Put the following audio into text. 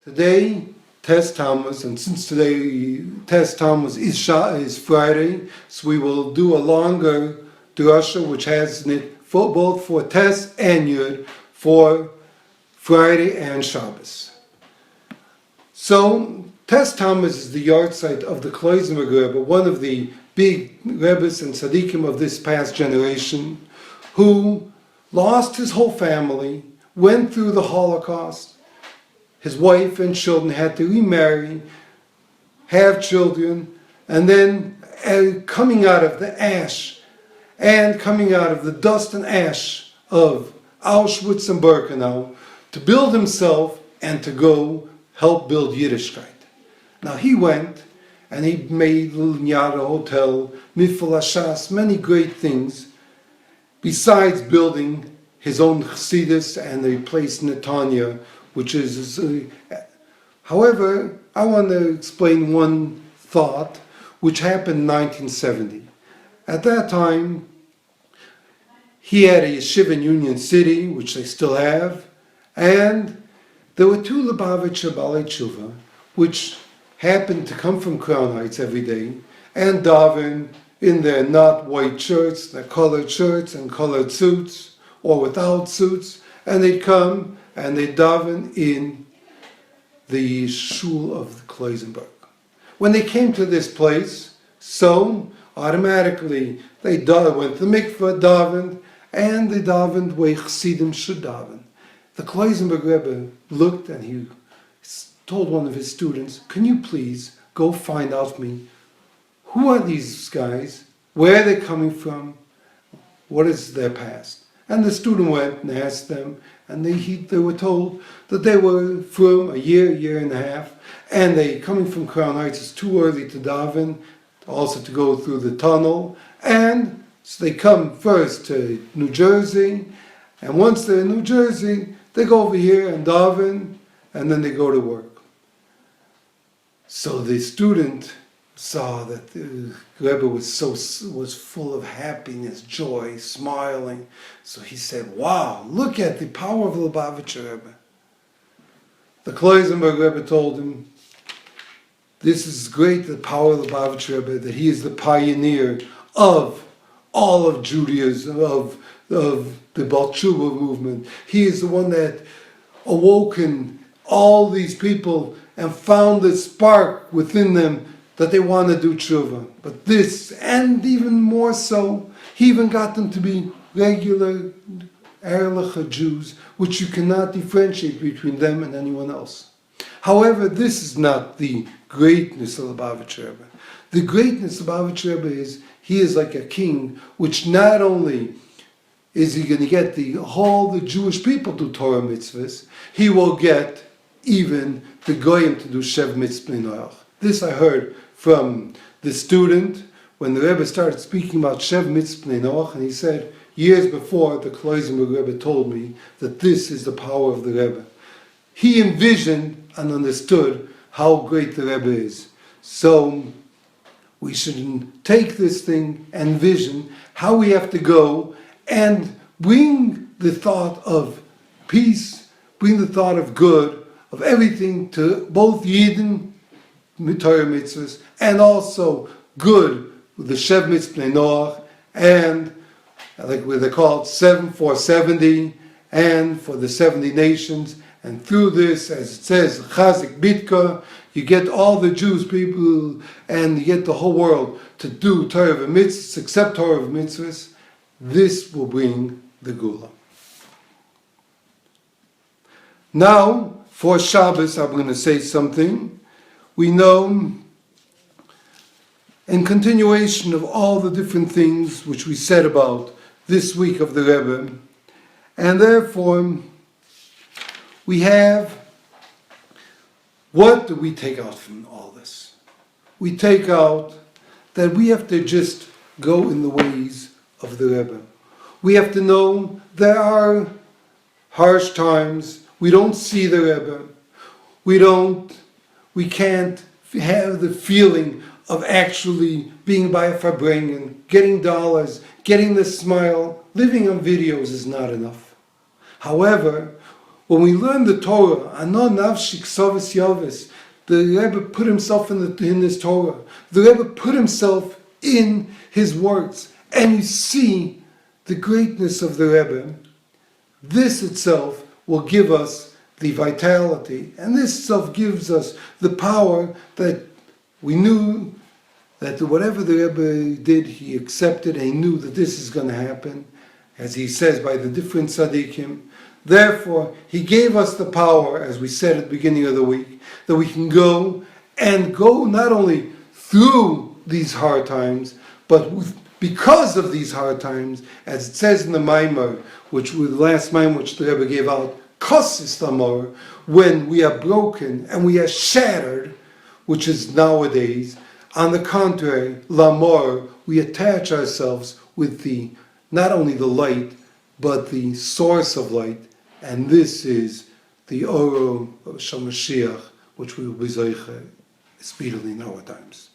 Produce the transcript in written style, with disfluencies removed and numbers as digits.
Today, Test Tmuz, and since today Test Tmuz is Friday, so we will do a longer drasha which has in it both for Test and Yud for Friday and Shabbos. So, Test Tmuz is the yahrzeit of the Kloisenberg Rebbe, one of the big Rebbes and Tzaddikim of this past generation, who lost his whole family, went through the Holocaust. His wife and children had to remarry, have children, and then coming out of the ash and coming out of the dust and ash of Auschwitz and Birkenau to build himself and to go help build Yiddishkeit. Now he went and he made Linyada Hotel, Mifal Hashas, many great things, besides building his own Chassidus and a place in Netanya, which is, however, I want to explain one thought which happened in 1970. At that time, he had a yeshiva in Union City, which they still have, and there were two Lubavitcher Balei Tshuva, which happened to come from Crown Heights every day, and daven in their not white shirts, their colored shirts and colored suits, or without suits, and they'd come and they daven in the shul of the Kloisenberg. When they came to this place, so automatically they went to the mikveh, davened, and they davened where Chassidim should daven. The Kloisenberg Rebbe looked and he told one of his students, "Can you please go find out for me, who are these guys? Where are they coming from? What is their past?" And the student went and asked them, and they were told that they were from a year and a half, and they coming from Crown Heights. It's too early to daven, also to go through the tunnel, and so they come first to New Jersey, and once they're in New Jersey, they go over here and daven, and then they go to work. So the student saw that the Rebbe was full of happiness, joy, smiling. So he said, "Wow, look at the power of the Lubavitcher Rebbe." The Kloisenberg Rebbe told him, "This is great, the power of the Lubavitcher Rebbe, that he is the pioneer of all of Judaism, of the Baal Tshuva movement. He is the one that awoken all these people and found the spark within them that they want to do tshuva. But this, and even more so, he even got them to be regular Erlicha Jews, which you cannot differentiate between them and anyone else." However, this is not the greatness of the Lubavitcher Rebbe. The greatness of the Lubavitcher Rebbe is, he is like a king, which not only is he going to get all the Jewish people to Torah mitzvahs, he will get even the Goyim to do Shev Mitzvah Noach. This I heard from the student when the Rebbe started speaking about Shev Mitzvah Noach, and he said, years before, the Kloisenberg Rebbe told me that this is the power of the Rebbe. He envisioned and understood how great the Rebbe is. So we should take this thing and envision how we have to go and bring the thought of peace, bring the thought of good, of everything to both Yidden, Torah mitzvahs, and also good with the Shev Mitzvah Noach, and like what they call it, 7-4-70, and for the 70 nations. And through this, as it says, Chazik Bitka, you get all the Jews people and you get the whole world to do Torah mitzvahs, accept Torah mitzvahs. This will bring the Gula. Now, for Shabbos, I'm going to say something. We know, in continuation of all the different things which we said about this week of the Rebbe, and therefore, we have, what do we take out from all this? We take out that we have to just go in the ways of the Rebbe. We have to know there are harsh times. We don't see the Rebbe. We can't have the feeling of actually being by a Farbrengen, getting dollars, getting the smile. Living on videos is not enough. However, When we learn the Torah, Anon Nafshik Sovis Yovis, the Rebbe put himself in this Torah. The Rebbe put himself in his works. And you see the greatness of the Rebbe. This itself will give us the vitality. And this itself gives us the power that we knew that whatever the Rebbe did, he accepted and he knew that this is going to happen, as he says by the different tzaddikim. Therefore, he gave us the power, as we said at the beginning of the week, that we can go not only through these hard times, but because of these hard times, as it says in the Maimar, which was the last Maimar which the Rebbe gave out, Kosis Tamor, when we are broken and we are shattered, which is nowadays. On the contrary, Lamor, we attach ourselves with not only the light, but the source of light, and this is the Oro of Mashiach, which we will be zeicha speedily in our times.